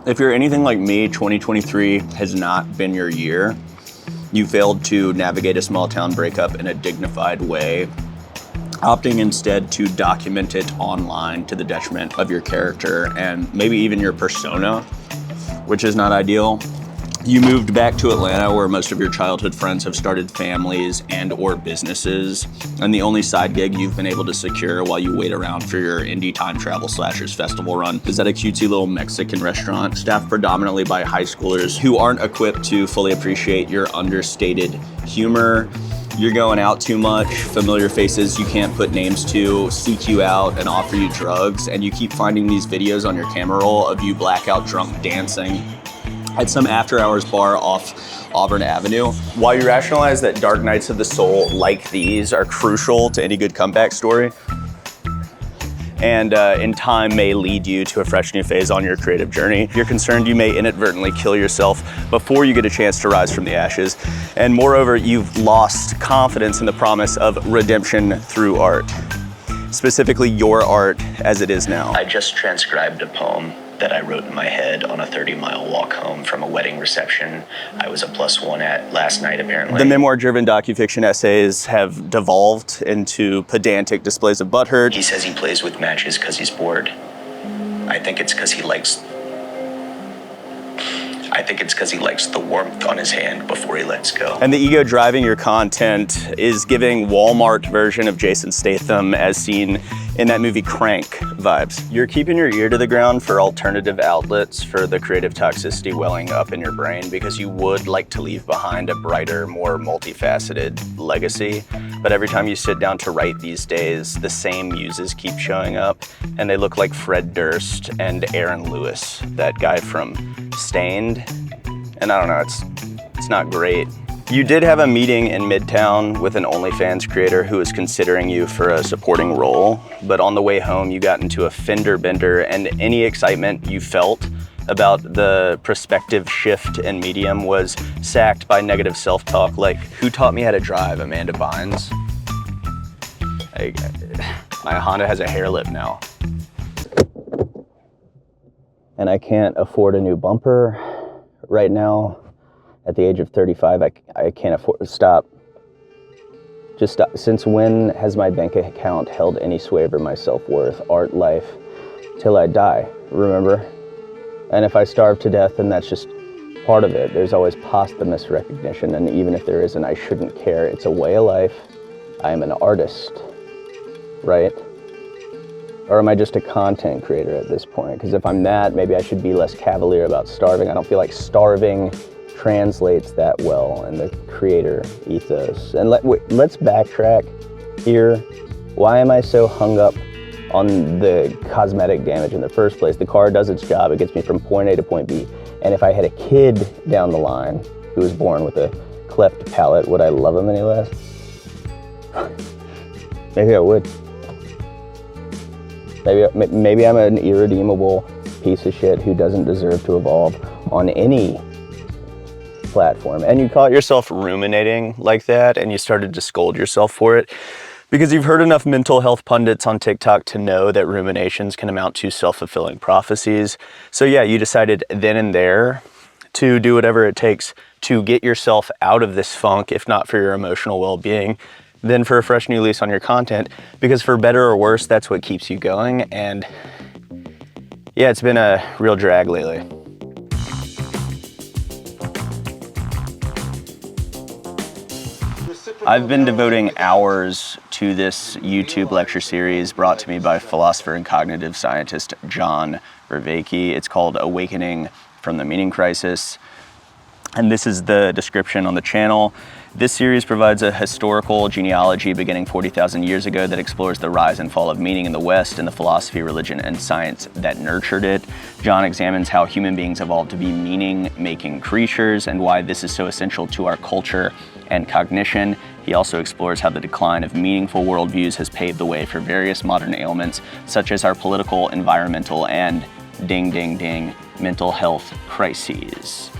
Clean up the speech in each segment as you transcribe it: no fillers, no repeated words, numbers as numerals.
If you're anything like me, 2023 has not been your year. You failed to navigate a small town breakup in a dignified way, opting instead to document it online to the detriment of your character and maybe even your persona, which is not ideal. You moved back to Atlanta where most of your childhood friends have started families and or businesses, and the only side gig you've been able to secure while you wait around for your indie time travel slashers festival run is at a cutesy little Mexican restaurant staffed predominantly by high schoolers who aren't equipped to fully appreciate your understated humor. You're going out too much, familiar faces you can't put names to seek you out and offer you drugs, and you keep finding these videos on your camera roll of you blackout drunk dancing at some after-hours bar off Auburn Avenue. While you rationalize that dark nights of the soul like these are crucial to any good comeback story, and in time may lead you to a fresh new phase on your creative journey, you're concerned you may inadvertently kill yourself before you get a chance to rise from the ashes. And moreover, you've lost confidence in the promise of redemption through art, specifically your art as it is now. I just transcribed a poem that I wrote in my head on a 30-mile walk home from a wedding reception I was a +1 at last night, apparently. The memoir-driven docufiction essays have devolved into pedantic displays of butthurt. He says he plays with matches because he's bored. I think it's because he likes the warmth on his hand before he lets go. And the ego driving your content is giving Walmart version of Jason Statham as seen in that movie Crank vibes. You're keeping your ear to the ground for alternative outlets for the creative toxicity welling up in your brain because you would like to leave behind a brighter, more multifaceted legacy. But every time you sit down to write these days, the same muses keep showing up, and they look like Fred Durst and Aaron Lewis, that guy from Stained. And I don't know, it's not great. You did have a meeting in Midtown with an OnlyFans creator who was considering you for a supporting role, but on the way home you got into a fender bender, and any excitement you felt about the prospective shift in medium was sacked by negative self-talk like, "Who taught me how to drive? Amanda Bynes? My Honda has a hair lip now. And I can't afford a new bumper right now. At the age of 35, I can't afford, stop. Just stop. Since when has my bank account held any sway over my self-worth, art, life, till I die, remember? And if I starve to death, then that's just part of it. There's always posthumous recognition, and even if there isn't, I shouldn't care. It's a way of life. I am an artist, right? Or am I just a content creator at this point? Because if I'm that, maybe I should be less cavalier about starving. I don't feel like starving translates that well in the creator ethos. And let's backtrack here. Why am I so hung up on the cosmetic damage in the first place? The car does its job. It gets me from point A to point B. And if I had a kid down the line who was born with a cleft palate, would I love him any less? Maybe I would. Maybe I'm an irredeemable piece of shit who doesn't deserve to evolve on any platform. And you caught yourself ruminating like that, and you started to scold yourself for it because you've heard enough mental health pundits on TikTok to know that ruminations can amount to self-fulfilling prophecies. So yeah, you decided then and there to do whatever it takes to get yourself out of this funk, if not for your emotional well-being, then for a fresh new lease on your content, because for better or worse, that's what keeps you going. And yeah, it's been a real drag lately. I've been devoting hours to this YouTube lecture series brought to me by philosopher and cognitive scientist Jawsrsize. It's called Awakening from the Meaning Crisis. And this is the description on the channel. This series provides a historical genealogy beginning 40,000 years ago that explores the rise and fall of meaning in the West and the philosophy, religion, and science that nurtured it. John examines how human beings evolved to be meaning-making creatures and why this is so essential to our culture and cognition. He also explores how the decline of meaningful worldviews has paved the way for various modern ailments, such as our political, environmental, and ding, ding, ding, mental health crises.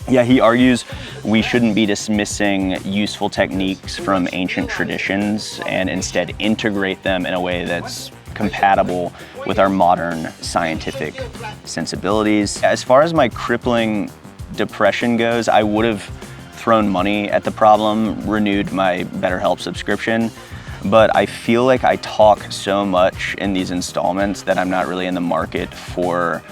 Yeah, he argues we shouldn't be dismissing useful techniques from ancient traditions and instead integrate them in a way that's compatible with our modern scientific sensibilities. As far as my crippling depression goes, I would have thrown money at the problem, renewed my BetterHelp subscription, but I feel like I talk so much in these installments that I'm not really in the market for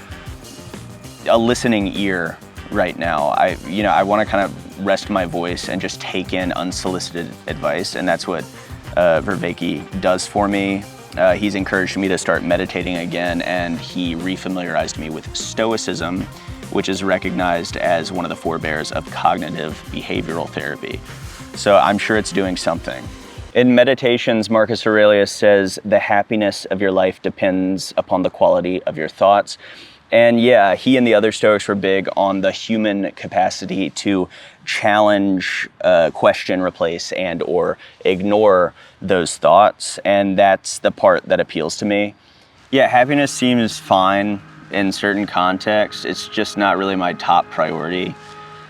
a listening ear right now. I want to kind of rest my voice and just take in unsolicited advice, and that's what Vervaeke does for me. He's encouraged me to start meditating again, and he refamiliarized me with Stoicism, which is recognized as one of the forebears of cognitive behavioral therapy. So I'm sure it's doing something. In Meditations, Marcus Aurelius says, the happiness of your life depends upon the quality of your thoughts. And yeah, he and the other Stoics were big on the human capacity to challenge, question, replace, and or ignore those thoughts. And that's the part that appeals to me. Yeah, happiness seems fine in certain contexts. It's just not really my top priority.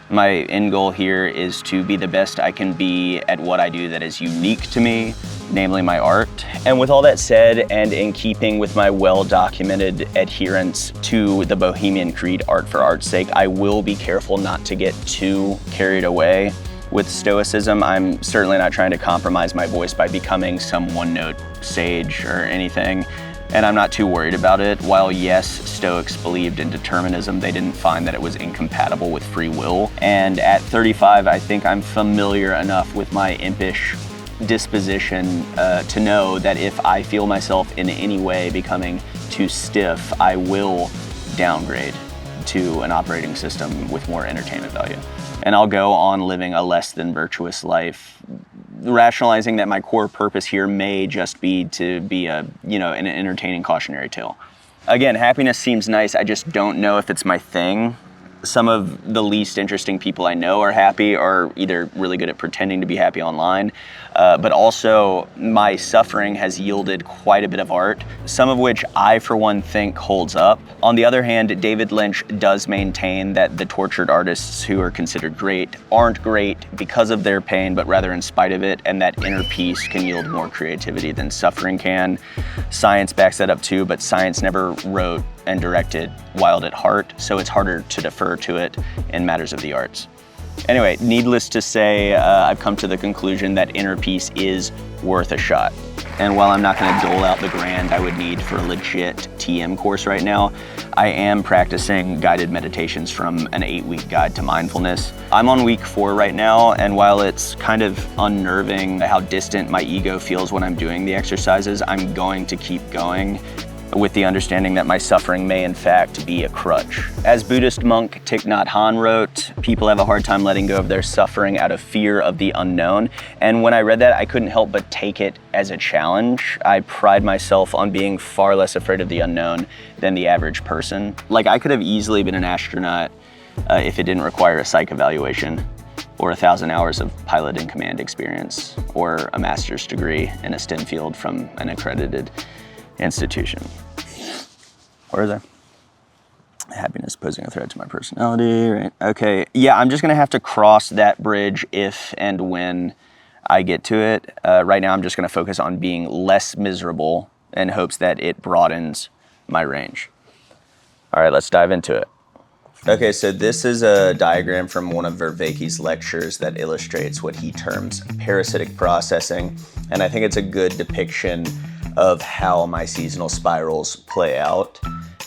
My end goal here is to be the best I can be at what I do that is unique to me, namely my art. And with all that said, and in keeping with my well-documented adherence to the Bohemian Creed, art for art's sake, I will be careful not to get too carried away with Stoicism. I'm certainly not trying to compromise my voice by becoming some one-note sage or anything. And I'm not too worried about it. While yes, Stoics believed in determinism, they didn't find that it was incompatible with free will. And at 35, I think I'm familiar enough with my impish disposition to know that if I feel myself in any way becoming too stiff, I will downgrade to an operating system with more entertainment value. And I'll go on living a less than virtuous life, rationalizing that my core purpose here may just be to be an entertaining cautionary tale. Again, happiness seems nice. I just don't know if it's my thing. Some of the least interesting people I know are happy, are either really good at pretending to be happy online, but also my suffering has yielded quite a bit of art, some of which I, for one, think holds up. On the other hand, David Lynch does maintain that the tortured artists who are considered great aren't great because of their pain, but rather in spite of it, and that inner peace can yield more creativity than suffering can. Science backs that up too, but science never wrote and directed Wild at Heart, so it's harder to defer to it in matters of the arts. Anyway, needless to say, I've come to the conclusion that inner peace is worth a shot. And while I'm not going to dole out the grand I would need for a legit TM course right now, I am practicing guided meditations from an 8-week guide to mindfulness. I'm on week 4 right now, and while it's kind of unnerving how distant my ego feels when I'm doing the exercises, I'm going to keep going, with the understanding that my suffering may in fact be a crutch. As Buddhist monk Thich Nhat Hanh wrote, people have a hard time letting go of their suffering out of fear of the unknown. And when I read that, I couldn't help but take it as a challenge. I pride myself on being far less afraid of the unknown than the average person. Like, I could have easily been an astronaut if it didn't require a psych evaluation, or 1,000 hours of pilot in command experience, or a master's degree in a STEM field from an accredited institution. Where is I? Happiness posing a threat to my personality, right? Okay, yeah, I'm just gonna have to cross that bridge if and when I get to it. Right now, I'm just gonna focus on being less miserable in hopes that it broadens my range. All right, let's dive into it. Okay, so this is a diagram from one of Vervaeke's lectures that illustrates what he terms parasitic processing, and I think it's a good depiction of how my seasonal spirals play out.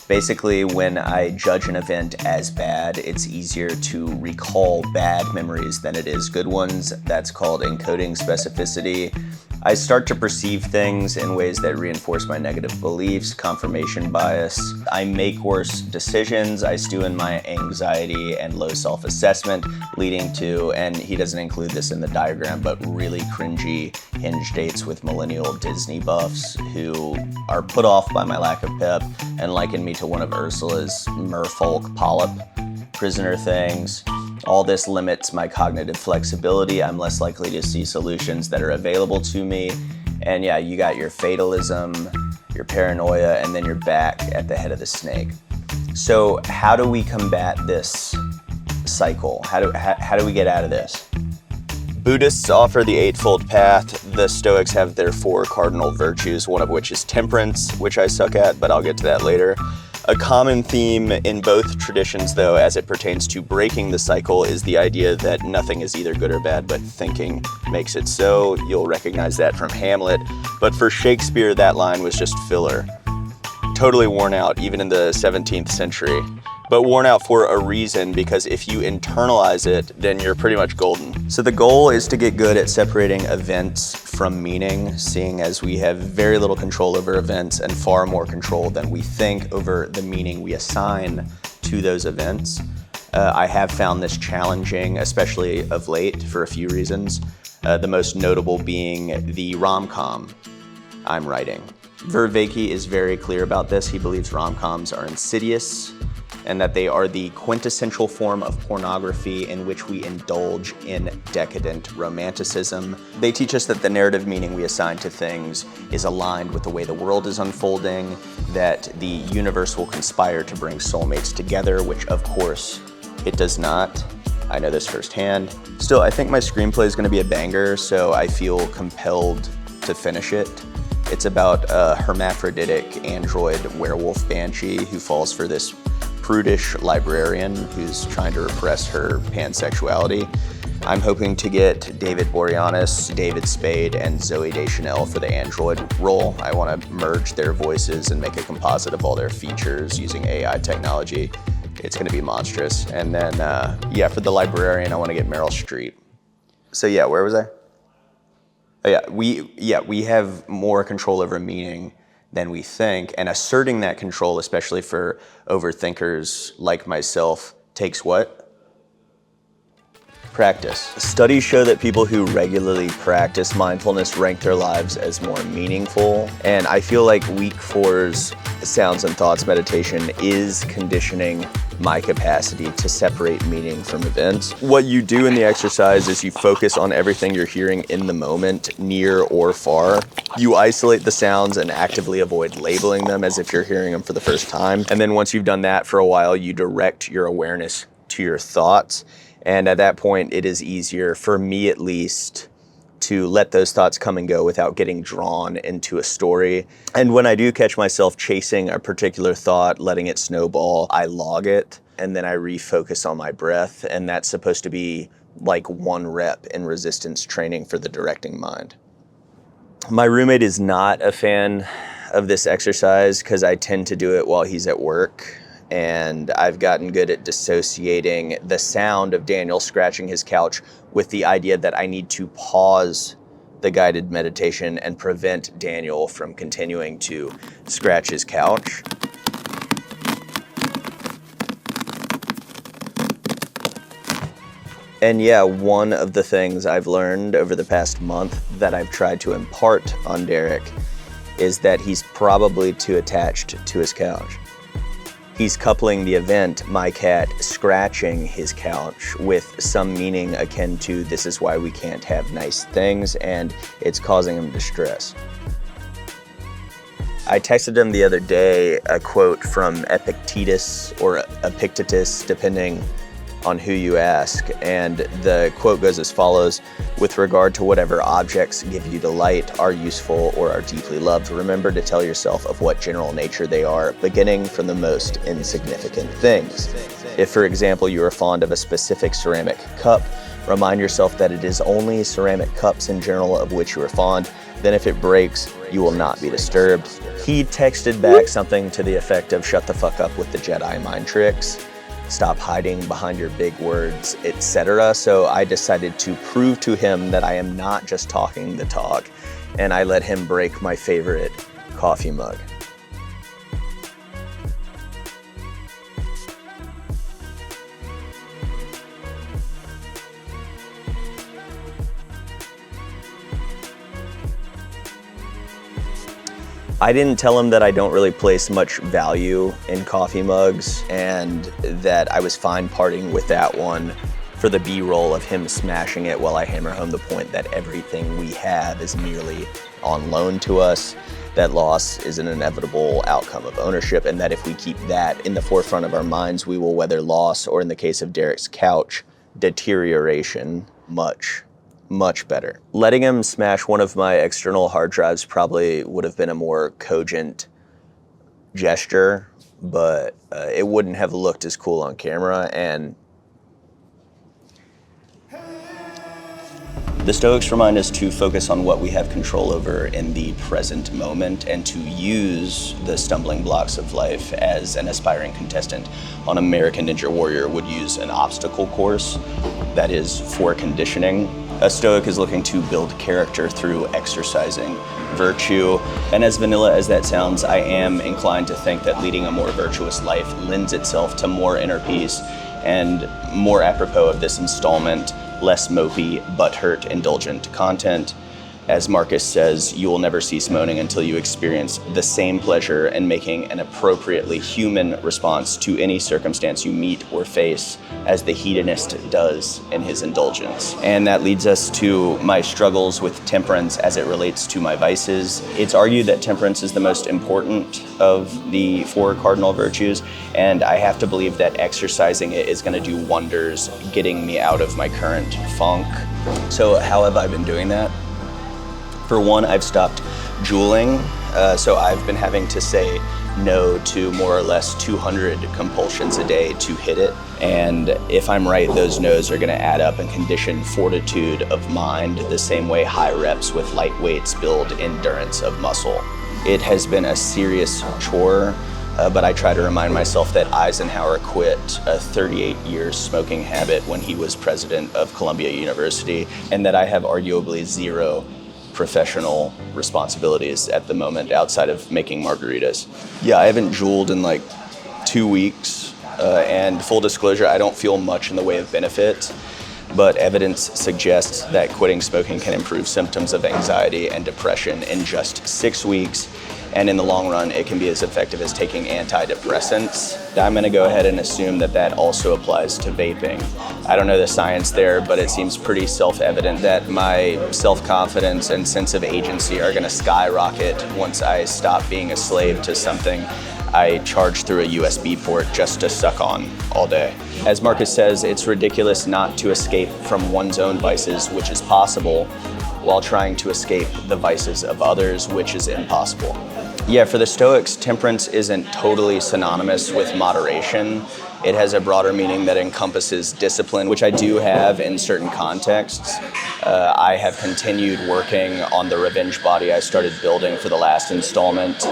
Basically, when I judge an event as bad, it's easier to recall bad memories than it is good ones. That's called encoding specificity. I start to perceive things in ways that reinforce my negative beliefs, confirmation bias. I make worse decisions. I stew in my anxiety and low self-assessment, leading to, and he doesn't include this in the diagram, but really cringy Hinge dates with millennial Disney buffs who are put off by my lack of pep and liken me to one of Ursula's merfolk polyp prisoner things. All this limits my cognitive flexibility. I'm less likely to see solutions that are available to me. And yeah, you got your fatalism, your paranoia, and then you're back at the head of the snake. So how do we combat this cycle? How do we get out of this? Buddhists offer the Eightfold Path. The Stoics have their 4 cardinal virtues, one of which is temperance, which I suck at, but I'll get to that later. A common theme in both traditions, though, as it pertains to breaking the cycle, is the idea that nothing is either good or bad, but thinking makes it so. You'll recognize that from Hamlet. But for Shakespeare, that line was just filler. Totally worn out, even in the 17th century. But worn out for a reason, because if you internalize it, then you're pretty much golden. So the goal is to get good at separating events from meaning, seeing as we have very little control over events and far more control than we think over the meaning we assign to those events. I have found this challenging, especially of late, for a few reasons. The most notable being the rom-com I'm writing. Vervaeke is very clear about this. He believes rom-coms are insidious, and that they are the quintessential form of pornography in which we indulge in decadent romanticism. They teach us that the narrative meaning we assign to things is aligned with the way the world is unfolding, that the universe will conspire to bring soulmates together, which of course it does not. I know this firsthand. Still, I think my screenplay is gonna be a banger, so I feel compelled to finish it. It's about a hermaphroditic android werewolf banshee who falls for this prudish librarian who's trying to repress her pansexuality. I'm hoping to get David Boreanaz, David Spade, and Zooey Deschanel for the android role. I want to merge their voices and make a composite of all their features using AI technology. It's going to be monstrous. And then, for the librarian, I want to get Meryl Streep. So yeah, where was I? Oh, we have more control over meaning than we think, and asserting that control, especially for overthinkers like myself, takes what? Practice. Studies show that people who regularly practice mindfulness rank their lives as more meaningful, and I feel like week 4's Sounds and Thoughts meditation is conditioning my capacity to separate meaning from events. What you do in the exercise is you focus on everything you're hearing in the moment, near or far. You isolate the sounds and actively avoid labeling them as if you're hearing them for the first time. And then once you've done that for a while, you direct your awareness to your thoughts. And at that point, it is easier, for me at least, to let those thoughts come and go without getting drawn into a story. And when I do catch myself chasing a particular thought, letting it snowball, I log it, and then I refocus on my breath. And that's supposed to be like 1 rep in resistance training for the directing mind. My roommate is not a fan of this exercise because I tend to do it while he's at work. And I've gotten good at dissociating the sound of Daniel scratching his couch with the idea that I need to pause the guided meditation and prevent Daniel from continuing to scratch his couch. And yeah, one of the things I've learned over the past month that I've tried to impart on Derek is that he's probably too attached to his couch. He's coupling the event, my cat scratching his couch, with some meaning akin to this is why we can't have nice things, and it's causing him distress. I texted him the other day a quote from Epictetus or Epictetus, depending on who you ask, and the quote goes as follows: with regard to whatever objects give you delight, are useful, or are deeply loved, remember to tell yourself of what general nature they are, beginning from the most insignificant things. If, for example, you are fond of a specific ceramic cup, remind yourself that it is only ceramic cups in general of which you are fond. Then if it breaks, you will not be disturbed. He texted back something to the effect of shut the fuck up with the Jedi mind tricks, stop hiding behind your big words, etc. So I decided to prove to him that I am not just talking the talk, and I let him break my favorite coffee mug. I didn't tell him that I don't really place much value in coffee mugs and that I was fine parting with that one for the B-roll of him smashing it while I hammer home the point that everything we have is merely on loan to us, that loss is an inevitable outcome of ownership, and that if we keep that in the forefront of our minds, we will weather loss, or in the case of Derek's couch, deterioration much much better. Letting him smash one of my external hard drives probably would have been a more cogent gesture, but it wouldn't have looked as cool on camera. And the Stoics remind us to focus on what we have control over in the present moment and to use the stumbling blocks of life as an aspiring contestant on American Ninja Warrior would use an obstacle course that is for conditioning. A Stoic is looking to build character through exercising virtue. And as vanilla as that sounds, I am inclined to think that leading a more virtuous life lends itself to more inner peace, and more apropos of this installment, less mopey, butthurt, indulgent content. As Marcus says, you will never cease moaning until you experience the same pleasure in making an appropriately human response to any circumstance you meet or face as the hedonist does in his indulgence. And that leads us to my struggles with temperance as it relates to my vices. It's argued that temperance is the most important of the 4 cardinal virtues, and I have to believe that exercising it is going to do wonders getting me out of my current funk. So how have I been doing that? For one, I've stopped juuling, so I've been having to say no to more or less 200 compulsions a day to hit it. And if I'm right, those no's are gonna add up and condition fortitude of mind the same way high reps with light weights build endurance of muscle. It has been a serious chore, but I try to remind myself that Eisenhower quit a 38-year smoking habit when he was president of Columbia University, and that I have arguably zero professional responsibilities at the moment outside of making margaritas. Yeah, I haven't juuled in like 2 weeks, and full disclosure, I don't feel much in the way of benefit, but evidence suggests that quitting smoking can improve symptoms of anxiety and depression in just 6 weeks, and in the long run, it can be as effective as taking antidepressants. I'm gonna go ahead and assume that that also applies to vaping. I don't know the science there, but it seems pretty self-evident that my self-confidence and sense of agency are gonna skyrocket once I stop being a slave to something I charge through a USB port just to suck on all day. As Marcus says, it's ridiculous not to escape from one's own vices, which is possible, while trying to escape the vices of others, which is impossible. Yeah, for the Stoics, temperance isn't totally synonymous with moderation. It has a broader meaning that encompasses discipline, which I do have in certain contexts. I have continued working on the revenge body I started building for the last installment.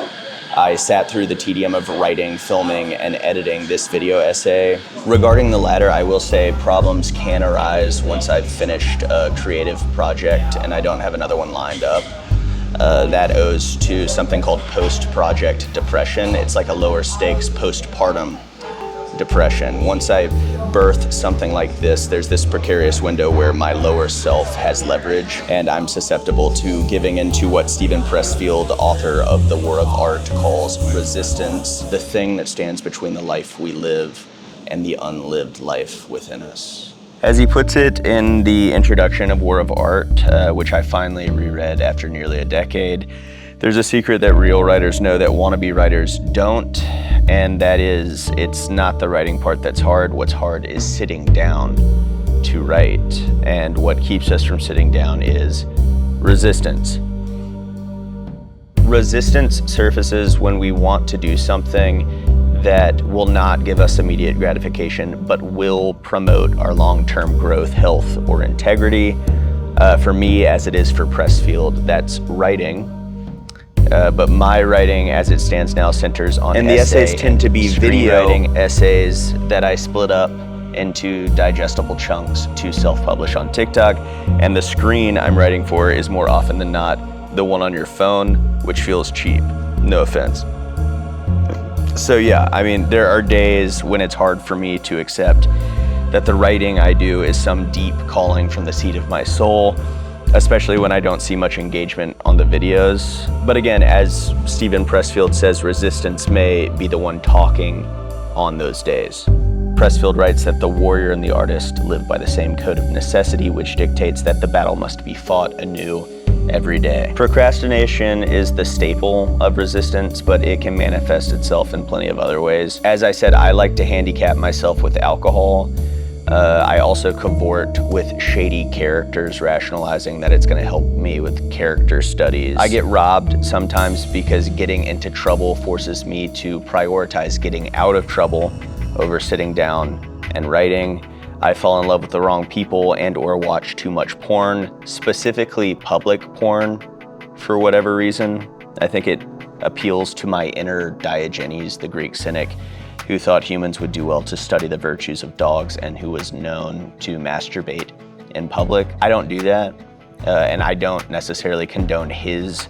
I sat through the tedium of writing, filming, and editing this video essay. Regarding the latter, I will say problems can arise once I've finished a creative project and I don't have another one lined up. That owes to something called post-project depression. It's like a lower stakes postpartum depression. Once I birth something like this, there's this precarious window where my lower self has leverage, and I'm susceptible to giving into what Steven Pressfield, author of The War of Art, calls resistance, the thing that stands between the life we live and the unlived life within us. As he puts it in the introduction of War of Art, which I finally reread after nearly a decade, there's a secret that real writers know that wannabe writers don't, and that is, it's not the writing part that's hard. What's hard is sitting down to write, and what keeps us from sitting down is resistance. Resistance surfaces when we want to do something that will not give us immediate gratification, but will promote our long-term growth, health, or integrity. For me, as it is for Pressfield, that's writing. But my writing, as it stands now, centers on and the essays tend to be video writing essays that I split up into digestible chunks to self-publish on TikTok. And the screen I'm writing for is more often than not the one on your phone, which feels cheap. No offense. So yeah, I mean, there are days when it's hard for me to accept that the writing I do is some deep calling from the seat of my soul, especially when I don't see much engagement on the videos. But again, as Steven Pressfield says, resistance may be the one talking on those days. Pressfield writes that the warrior and the artist live by the same code of necessity, which dictates that the battle must be fought anew every day. Procrastination is the staple of resistance, but it can manifest itself in plenty of other ways. As I said, I like to handicap myself with alcohol. I also cavort with shady characters, rationalizing that it's going to help me with character studies. I get robbed sometimes because getting into trouble forces me to prioritize getting out of trouble over sitting down and writing. I fall in love with the wrong people and or watch too much porn, specifically public porn, for whatever reason. I think it appeals to my inner Diogenes, the Greek cynic, who thought humans would do well to study the virtues of dogs and who was known to masturbate in public. I don't do that, and I don't necessarily condone his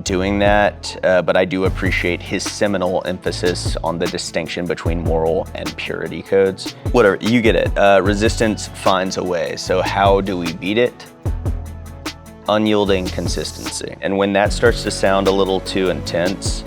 doing that, but I do appreciate his seminal emphasis on the distinction between moral and purity codes. Whatever, you get it. Resistance finds a way, so how do we beat it? Unyielding consistency. And when that starts to sound a little too intense,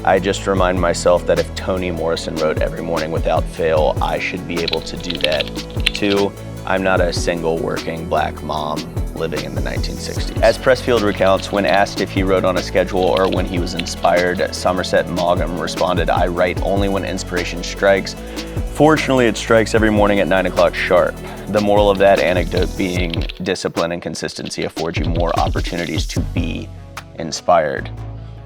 I just remind myself that if Toni Morrison wrote every morning without fail, I should be able to do that too. I'm not a single working black mom living in the 1960s. As Pressfield recounts, when asked if he wrote on a schedule or when he was inspired, Somerset Maugham responded, "I write only when inspiration strikes. Fortunately, it strikes every morning at 9 o'clock sharp." The moral of that anecdote being discipline and consistency afford you more opportunities to be inspired.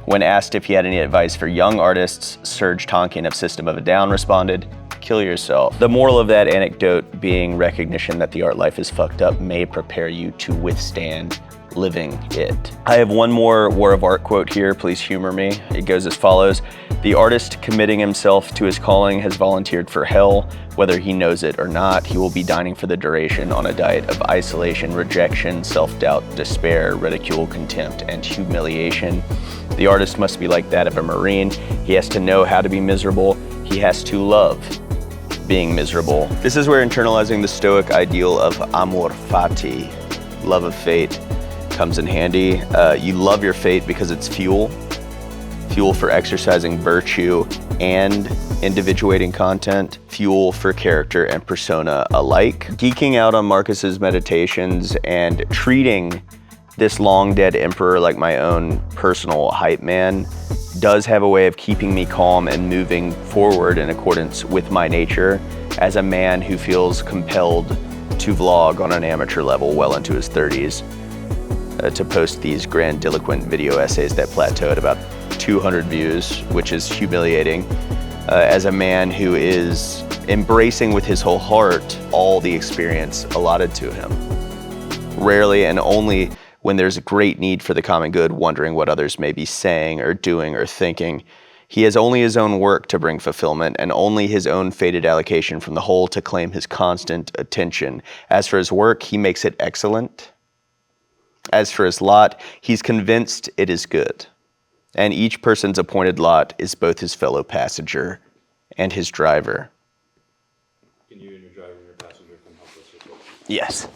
When asked if he had any advice for young artists, Serge Tonkin of System of a Down responded, "Kill yourself." The moral of that anecdote being recognition that the art life is fucked up may prepare you to withstand living it. I have one more War of Art quote here, please humor me. It goes as follows: "The artist committing himself to his calling has volunteered for hell. Whether he knows it or not, he will be dining for the duration on a diet of isolation, rejection, self-doubt, despair, ridicule, contempt, and humiliation. The artist must be like that of a Marine. He has to know how to be miserable. He has to love being miserable." This is where internalizing the Stoic ideal of amor fati, love of fate, comes in handy. You love your fate because it's fuel for exercising virtue and individuating content, fuel for character and persona alike. Geeking out on Marcus's meditations and treating this long dead emperor like my own personal hype man does have a way of keeping me calm and moving forward in accordance with my nature as a man who feels compelled to vlog on an amateur level well into his 30s. To post these grandiloquent video essays that plateau at about 200 views, which is humiliating, as a man who is embracing with his whole heart all the experience allotted to him. Rarely and only when there's a great need for the common good, wondering what others may be saying or doing or thinking. He has only his own work to bring fulfillment and only his own fated allocation from the whole to claim his constant attention. As for his work, he makes it excellent. As for his lot, he's convinced it is good. And each person's appointed lot is both his fellow passenger and his driver. Can you and your driver and your passenger come help us with this? Yes.